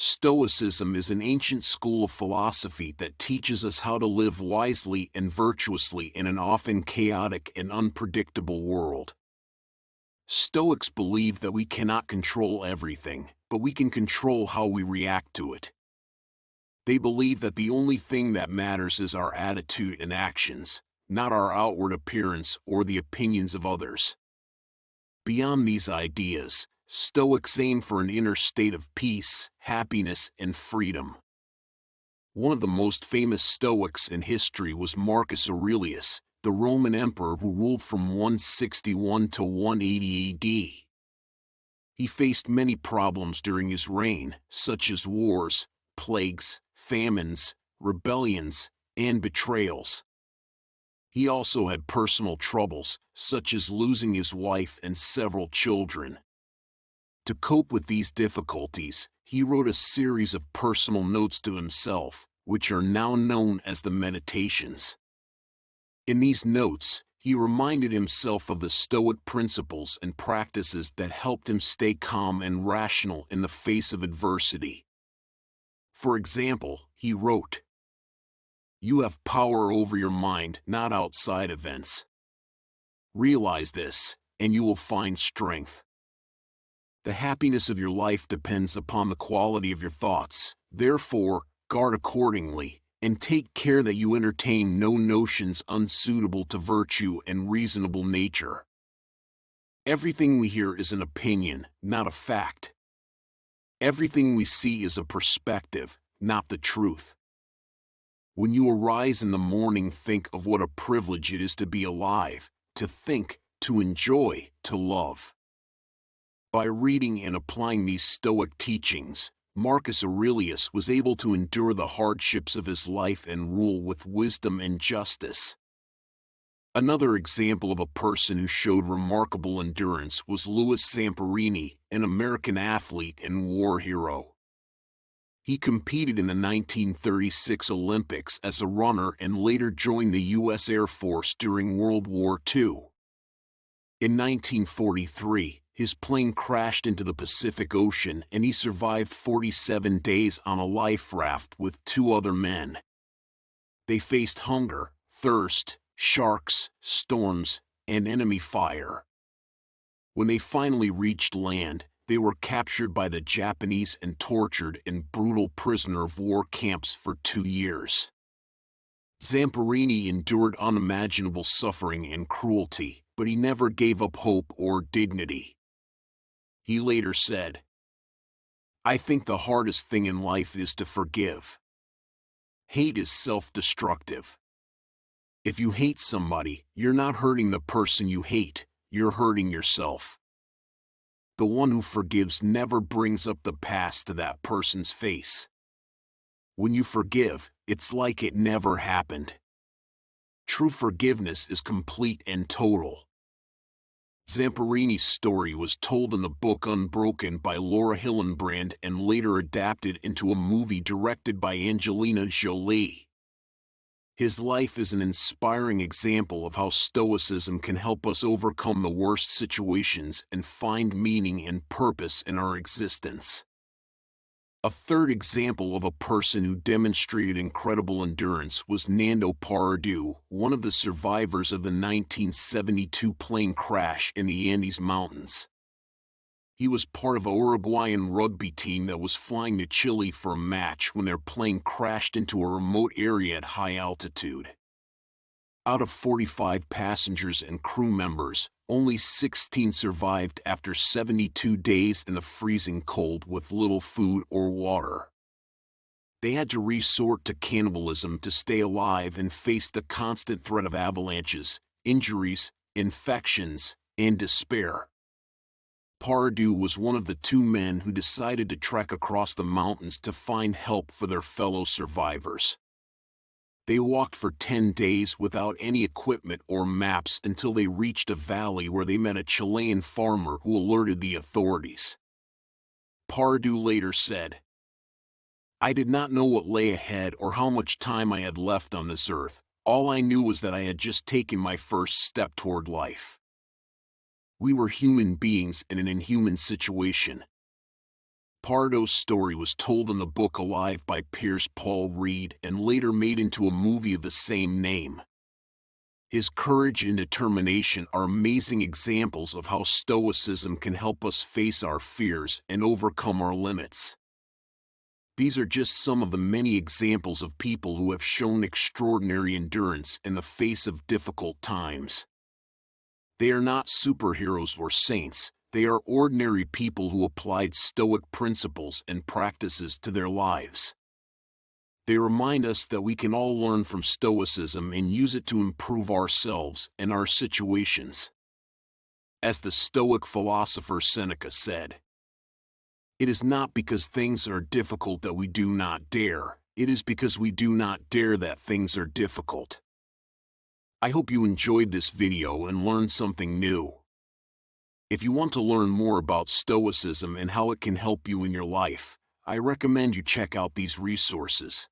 Stoicism is an ancient school of philosophy that teaches us how to live wisely and virtuously in an often chaotic and unpredictable world. Stoics believe that we cannot control everything, but we can control how we react to it. They believe that the only thing that matters is our attitude and actions, not our outward appearance or the opinions of others. Beyond these ideas, Stoics aim for an inner state of peace, happiness, and freedom. One of the most famous Stoics in history was Marcus Aurelius, the Roman emperor who ruled from 161 to 180 AD. He faced many problems during his reign, such as wars, plagues, famines, rebellions, and betrayals. He also had personal troubles, such as losing his wife and several children. To cope with these difficulties, he wrote a series of personal notes to himself, which are now known as the Meditations. In these notes, he reminded himself of the Stoic principles and practices that helped him stay calm and rational in the face of adversity. For example, he wrote, "You have power over your mind, not outside events. Realize this, and you will find strength. The happiness of your life depends upon the quality of your thoughts. Therefore, guard accordingly, and take care that you entertain no notions unsuitable to virtue and reasonable nature. Everything we hear is an opinion, not a fact. Everything we see is a perspective, not the truth. When you arise in the morning, think of what a privilege it is to be alive, to think, to enjoy, to love." By reading and applying these Stoic teachings, Marcus Aurelius was able to endure the hardships of his life and rule with wisdom and justice. Another example of a person who showed remarkable endurance was Louis Zamperini, an American athlete and war hero. He competed in the 1936 Olympics as a runner and later joined the U.S. Air Force during World War II. In 1943, his plane crashed into the Pacific Ocean and he survived 47 days on a life raft with two other men. They faced hunger, thirst, sharks, storms, and enemy fire. When they finally reached land, they were captured by the Japanese and tortured in brutal prisoner of war camps for 2 years. Zamperini endured unimaginable suffering and cruelty, but he never gave up hope or dignity. He later said, "I think the hardest thing in life is to forgive. Hate is self-destructive. If you hate somebody, you're not hurting the person you hate, you're hurting yourself. The one who forgives never brings up the past to that person's face. When you forgive, it's like it never happened. True forgiveness is complete and total." Zamperini's story was told in the book Unbroken by Laura Hillenbrand and later adapted into a movie directed by Angelina Jolie. His life is an inspiring example of how Stoicism can help us overcome the worst situations and find meaning and purpose in our existence. A third example of a person who demonstrated incredible endurance was Nando Parrado, one of the survivors of the 1972 plane crash in the Andes Mountains. He was part of a Uruguayan rugby team that was flying to Chile for a match when their plane crashed into a remote area at high altitude. Out of 45 passengers and crew members, only 16 survived after 72 days in the freezing cold with little food or water. They had to resort to cannibalism to stay alive and faced the constant threat of avalanches, injuries, infections, and despair. Parrado was one of the 2 men who decided to trek across the mountains to find help for their fellow survivors. They walked for 10 days without any equipment or maps until they reached a valley where they met a Chilean farmer who alerted the authorities. Parrado later said, "I did not know what lay ahead or how much time I had left on this earth. All I knew was that I had just taken my first step toward life. We were human beings in an inhuman situation. Parrado's story was told in the book Alive by Piers Paul Reed and later made into a movie of the same name. His courage and determination are amazing examples of how Stoicism can help us face our fears and overcome our limits. These are just some of the many examples of people who have shown extraordinary endurance in the face of difficult times. They are not superheroes or saints. They are ordinary people who applied Stoic principles and practices to their lives. They remind us that we can all learn from Stoicism and use it to improve ourselves and our situations. As the Stoic philosopher Seneca said, "It is not because things are difficult that we do not dare. It is because we do not dare that things are difficult." I hope you enjoyed this video and learned something new. If you want to learn more about Stoicism and how it can help you in your life, I recommend you check out these resources.